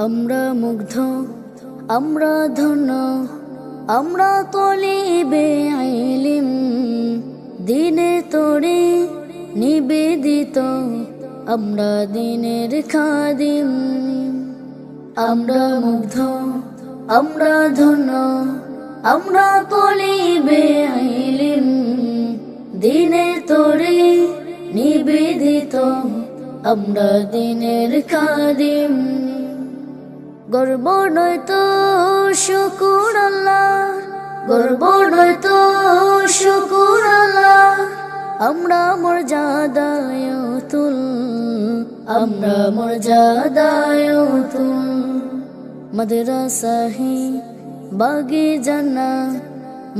আমরা মুগ্ধ, আমরা ধন্য, আমরা তলিবে ইলম, দিনে তোরে নিবেদিত, আমরা দিনের খাদিম। আমরা মুগ্ধ, আমরা ধন্য, আমরা তলিবে ইলম, দিনে তোরে নিবেদিত, আমরা দিনের খাদিম। গর্ব নয়তো শুকুর আল্লাহ, গর্ব নয়তো শুকুর আল্লাহ, আমরা মর্যাদায় তুল, আমরা মর্যাদায় তুল। মাদ্রাসাহি বাগে জান্নাত,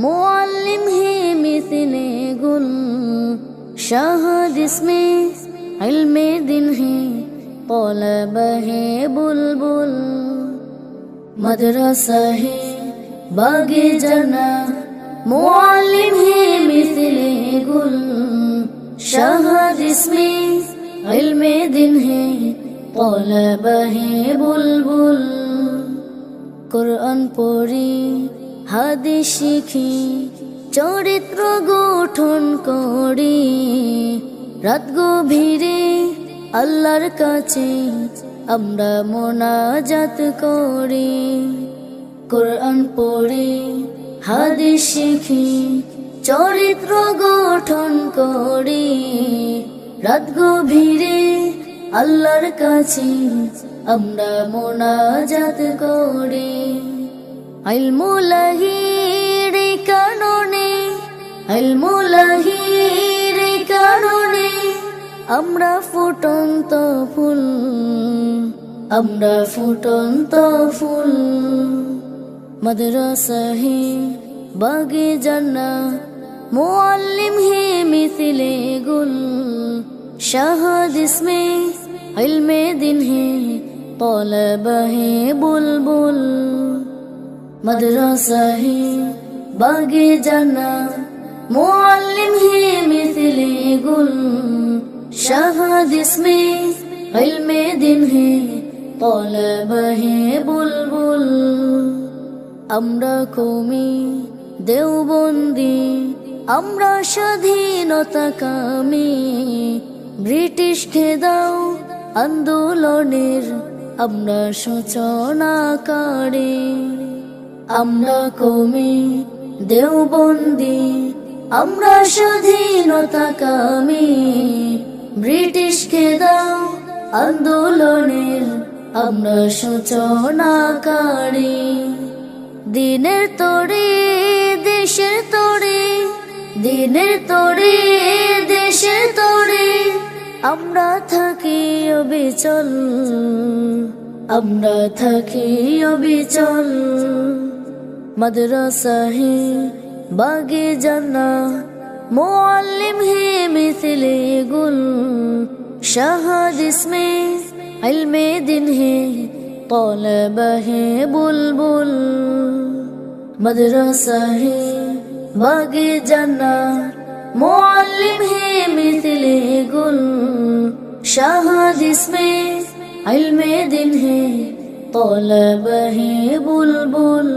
মুআল্লিম হি মিথলে গুল, শাহাদ ইসমে ইলমে দিন হি طلب है बुलबुल। मदरसा है बागे जन्नत, मुअल्लिम है मिथले गुल, शहद इसमें इल्मे दिन है طلب है बुलबुल। कुरान पढ़ी हादिस शिखी, চরিত্র গঠন করি, রাত গভীরে আল্লাহর কাছে আমরা মোনাজাত করি। কোরআন পড়ি হাদিস শিখি, চরিত্র গঠন করি, রাত গভীরে আল্লাহর কাছে আমরা মোনাজাত করি। ইলমুল্লাহির কারণে, ইলমুল্লাহির কারণে আমরা ফুটন্ত ফুল, আমরা ফুটন্ত ফুল। মাদ্রাসা হে বাগে জান্নাত, মুআল্লিম হে মিথলে গুল, শাহাদ ইসমে ইলমে দিন হে طلب হে বুলবুল। মাদ্রাসা হে বাগে জান্নাত, মুআল্লিম হে মিথলে গুল, शहद इसमें इल्मे दिन है طلب है बुलबुल। আমরা কমি দেওবন্দি, আমরা স্বাধীনতা কামী, ব্রিটিশকে দাও আন্দোলনের আমরা সূচনাকারী। আমরা কমি দেওবন্দি, আমরা স্বাধীনতা কামী, ব্রিটিশকে দাও আন্দোলনের আমরা সূচনাকারী। দিনের তোরে দেশের তোরে, দিনের তোরে দেশের তোরে আমরা থাকি অবিচল, আমরা থাকি অবিচল। মাদ্রাসা হে বাগে জান্নাত, मुअल्लिम है मिथले गुल, शहद इसमें इल्मे दिन है طلب है बुलबुल। मदरसा है बागे जन्नत, मुअल्लिम है मिथले गुल, शहद इसमें इल्मे दिन है طलب है बुलबुल।